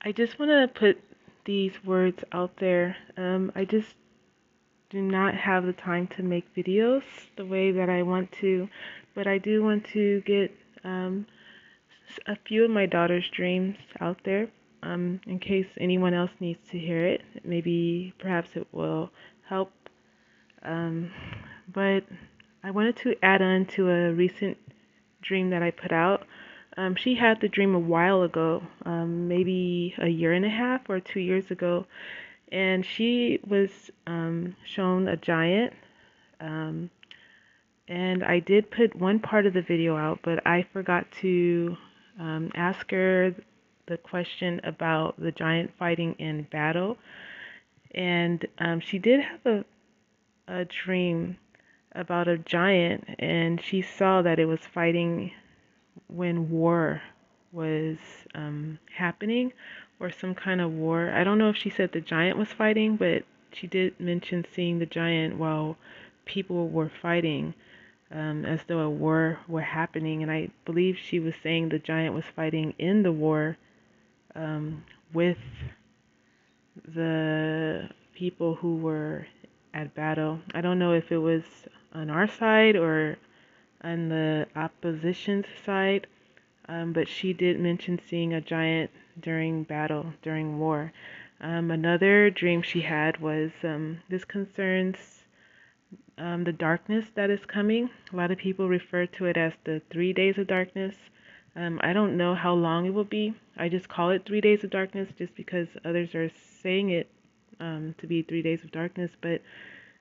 I just want to put these words out there. I just do not have the time to make videos the way that I want to, but I do want to get um, a few of my daughter's dreams out there in case anyone else needs to hear it. Maybe perhaps it will help. Um, but I wanted to add on to a recent dream that I put out. She had the dream a while ago, maybe a year and a half or 2 years ago, and she was shown a giant. Um, and I did put one part of the video out, but I forgot to ask her the question about the giant fighting in battle. And she did have a dream about a giant, and she saw that it was fighting when war was happening or some kind of war. I don't know if she said the giant was fighting, but she did mention seeing the giant while people were fighting, as though a war were happening. And I believe she was saying the giant was fighting in the war with the people who were at battle. I don't know if it was on our side or on the opposition's side. But she did mention seeing a giant during battle, during war. Another dream she had was this concerns the darkness that is coming. A lot of people refer to it as the 3 days of darkness. I don't know how long it will be. I just call it 3 days of darkness just because others are saying it to be 3 days of darkness. But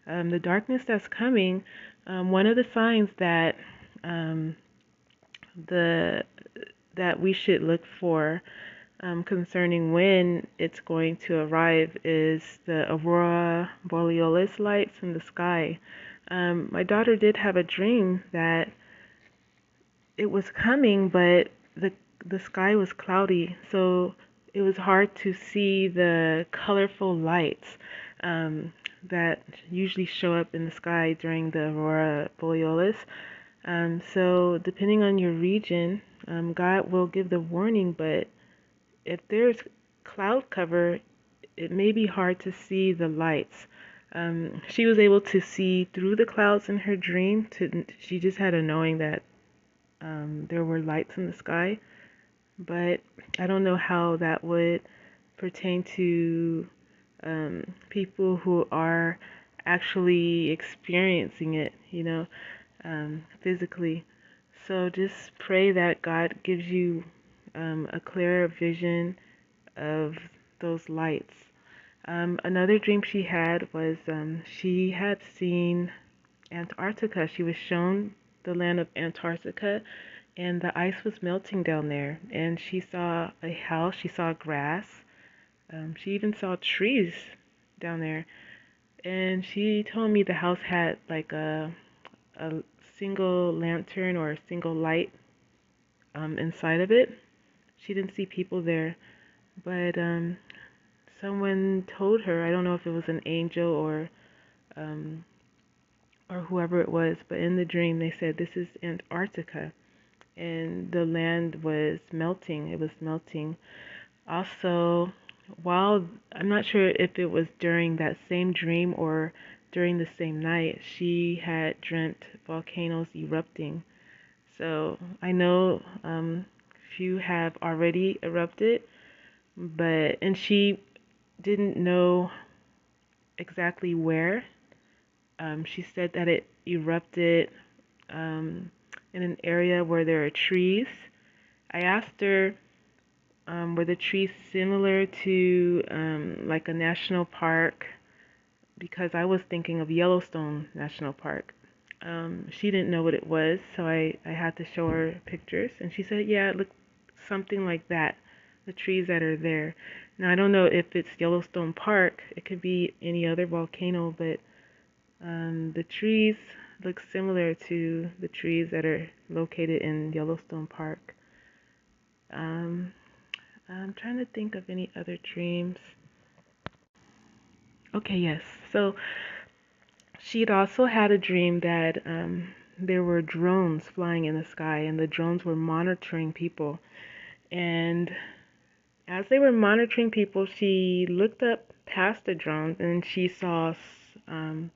the darkness that's coming, one of the signs that um, the that we should look for concerning when it's going to arrive is the aurora borealis lights in the sky. My daughter did have a dream that it was coming, but the sky was cloudy, so it was hard to see the colorful lights that usually show up in the sky during the aurora borealis. So depending on your region, God will give the warning, but if there's cloud cover, it may be hard to see the lights. She was able to see through the clouds in her dream. She just had a knowing that there were lights in the sky, but I don't know how that would pertain to people who are actually experiencing it, physically. So just pray that God gives you a clearer vision of those lights. Another dream she had was she had seen Antarctica. She was shown the land of Antarctica, and the ice was melting down there. And she saw a house, she saw grass, she even saw trees down there. And she told me the house had like a single lantern or a single light inside of it. She didn't see people there, but someone told her, I don't know if it was an angel um, or whoever it was, but in the dream they said this is Antarctica, and the land was melting. It was melting. Also, while I'm not sure if it was during that same dream or during the same night, she had dreamt volcanoes erupting. So I know few have already erupted, but and she didn't know exactly where. She said that it erupted in an area where there are trees. I asked her, were the trees similar to like a national park? Because I was thinking of Yellowstone National Park. She didn't know what it was, so I had to show her pictures, and she said, yeah, it looked something like that, the trees that are there. Now, I don't know if it's Yellowstone Park, it could be any other volcano, but the trees look similar to the trees that are located in Yellowstone Park. Um, I'm trying to think of any other dreams. Okay, yes. So she'd also had a dream that there were drones flying in the sky, and the drones were monitoring people. And As they were monitoring people, she looked up past the drones and she saw um,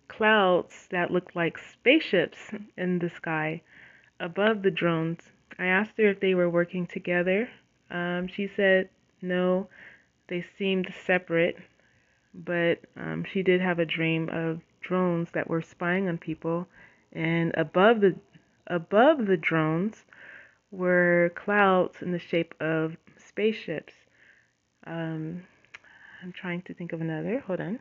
clouds that looked like spaceships in the sky above the drones. I asked her if they were working together. She said no, they seemed separate, but she did have a dream of drones that were spying on people, and above the drones were clouds in the shape of spaceships. Um, I'm trying to think of another. Hold on.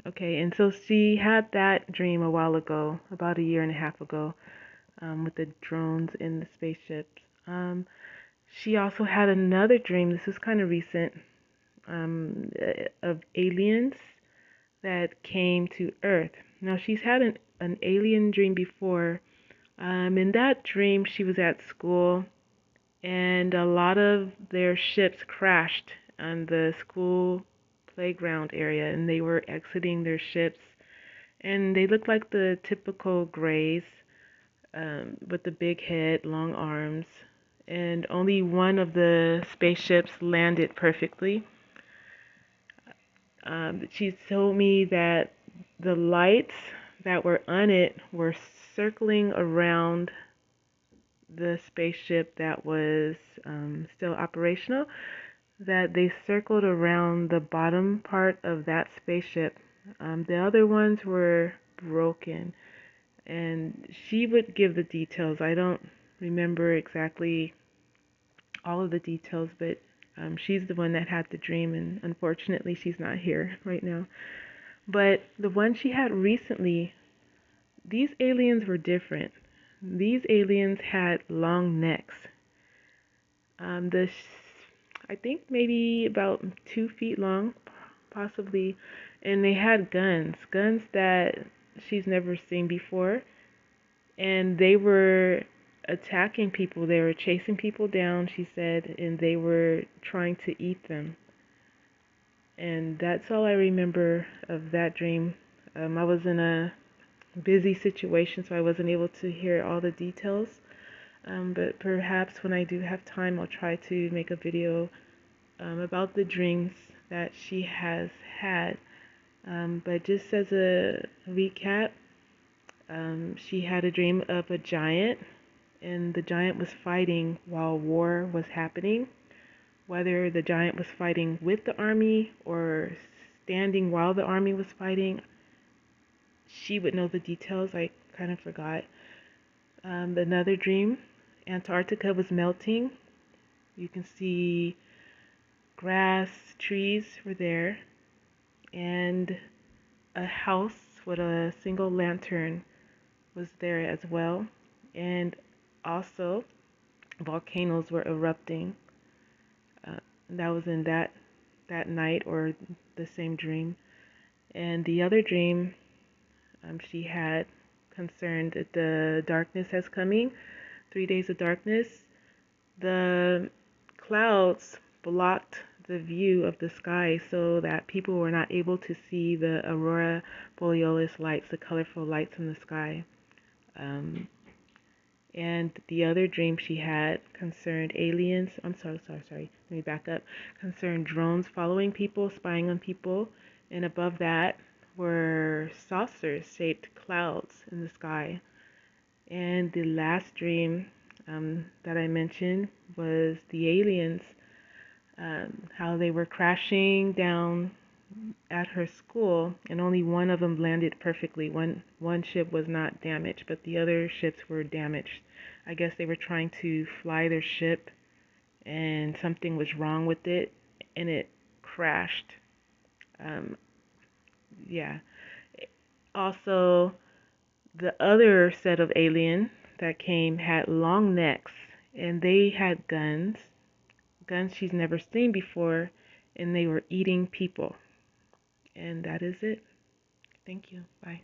Okay, and so she had that dream a while ago, about a year and a half ago, with the drones and the spaceships. She also had another dream. This is kind of recent, of aliens that came to Earth. Now she's had an alien dream before. In that dream, she was at school, and a lot of their ships crashed on the school playground area, and they were exiting their ships, and they looked like the typical grays, with the big head, long arms, and only one of the spaceships landed perfectly. She told me that the lights that were on it were circling around the spaceship that was still operational, that they circled around the bottom part of that spaceship. The other ones were broken, and she would give the details. I don't remember exactly all of the details, but she's the one that had the dream, and unfortunately, she's not here right now. But the one she had recently, these aliens were different. These aliens had long necks. I think maybe about 2 feet long, possibly, and they had guns that she's never seen before, and they were attacking people. They were chasing people down, she said, and they were trying to eat them. And that's all I remember of that dream. I was in a busy situation, so I wasn't able to hear all the details. But perhaps when I do have time, I'll try to make a video about the dreams that she has had. But just as a recap, she had a dream of a giant, and the giant was fighting while war was happening. Whether the giant was fighting with the army or standing while the army was fighting, she would know the details. I kind of forgot. Another dream, Antarctica was melting. You can see grass, trees were there, and a house with a single lantern was there as well. And also, volcanoes were erupting. Uh, that was in that night or the same dream. And the other dream she had concerned that the darkness has coming, 3 days of darkness. The clouds blocked the view of the sky so that people were not able to see the aurora borealis lights, the colorful lights in the sky. Um, and the other dream she had concerned aliens. I'm sorry. Let me back up. Concerned drones following people, spying on people. And above that were saucer-shaped clouds in the sky. And the last dream that I mentioned was the aliens, how they were crashing down at her school, and only one of them landed perfectly. One ship was not damaged, but the other ships were damaged. I guess they were trying to fly their ship, and something was wrong with it, and it crashed. Um, yeah. Also, the other set of alien that came had long necks, and they had guns she's never seen before, and they were eating people. And that is it. Thank you. Bye.